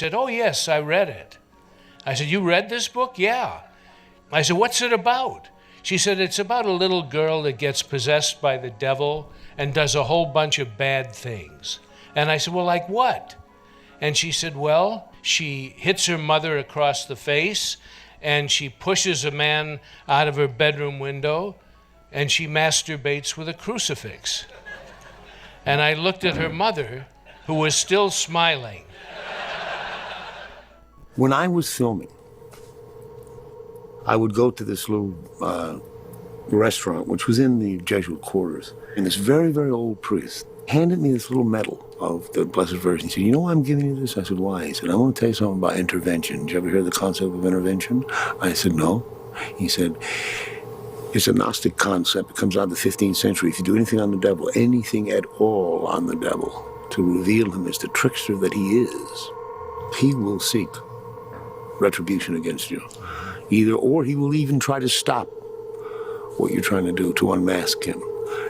said, "Oh, yes, I read it." I said, "You read this book?" "Yeah." I said, "What's it about?" She said, "It's about a little girl that gets possessed by the devil and does a whole bunch of bad things." And I said, "Well, like what?" And she said, "Well, she hits her mother across the face, and she pushes a man out of her bedroom window, and she masturbates with a crucifix." And I looked at her mother, who was still smiling. When I was filming, I would go to this little restaurant, which was in the Jesuit quarters, and this very, very old priest handed me this little medal of the Blessed Virgin. He said, "You know why I'm giving you this?" I said, "Why?" He said, "I want to tell you something about intervention. Did you ever hear the concept of intervention?" I said, "No." He said, "It's a Gnostic concept. It comes out of the 15th century. If you do anything on the devil, anything at all on the devil, to reveal him as the trickster that he is, he will seek retribution against you. Or he will even try to stop what you're trying to do, to unmask him."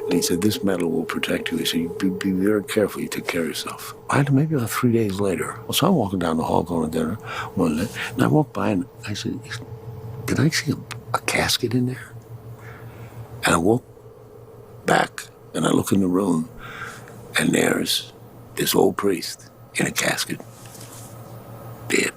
And he said, "This medal will protect you." He said, be very careful, you take care of yourself." I had to, maybe about 3 days later. So I'm walking down the hall going to dinner one day, and I walked by and I said, "Did I see a casket in there?" And I walk back and I look in the room, and there's this old priest in a casket, dead.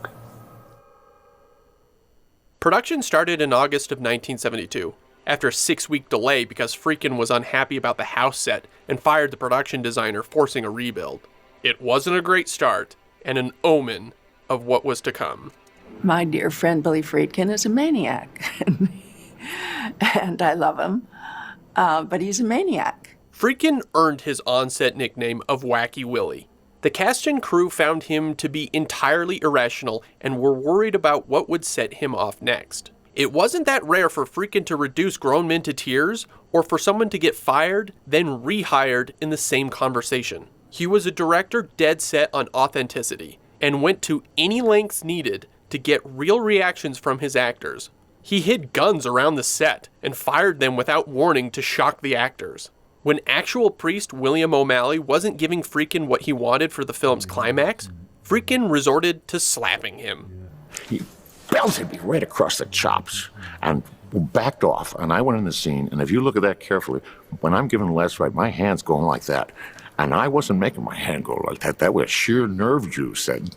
Production started in August of 1972, after a 6-week delay because Friedkin was unhappy about the house set and fired the production designer, forcing a rebuild. It wasn't a great start, and an omen of what was to come. My dear friend Billy Friedkin is a maniac, and I love him, but he's a maniac. Friedkin earned his on-set nickname of Wacky Willie. The cast and crew found him to be entirely irrational and were worried about what would set him off next. It wasn't that rare for Friedkin to reduce grown men to tears, or for someone to get fired, then rehired in the same conversation. He was a director dead set on authenticity, and went to any lengths needed to get real reactions from his actors. He hid guns around the set, and fired them without warning to shock the actors. When actual priest William O'Malley wasn't giving Friedkin what he wanted for the film's climax, Friedkin resorted to slapping him. He belted me right across the chops and backed off, and I went in the scene, and if you look at that carefully, when I'm giving the last ride, my hand's going like that, and I wasn't making my hand go like that. That was sheer nerve juice, that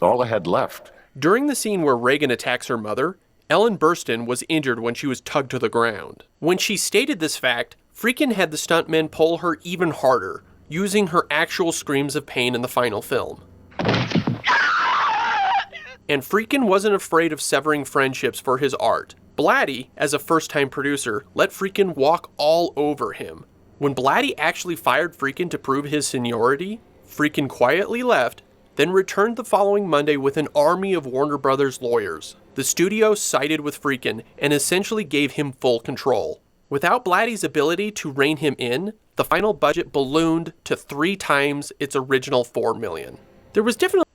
all I had left. During the scene where Reagan attacks her mother, Ellen Burstyn was injured when she was tugged to the ground. When she stated this fact, Friedkin had the stuntmen pull her even harder, using her actual screams of pain in the final film. And Friedkin wasn't afraid of severing friendships for his art. Blatty, as a first-time producer, let Friedkin walk all over him. When Blatty actually fired Friedkin to prove his seniority, Friedkin quietly left, then returned the following Monday with an army of Warner Brothers lawyers. The studio sided with Friedkin and essentially gave him full control. Without Blatty's ability to rein him in, the final budget ballooned to 3 times its original $4 million. There was definitely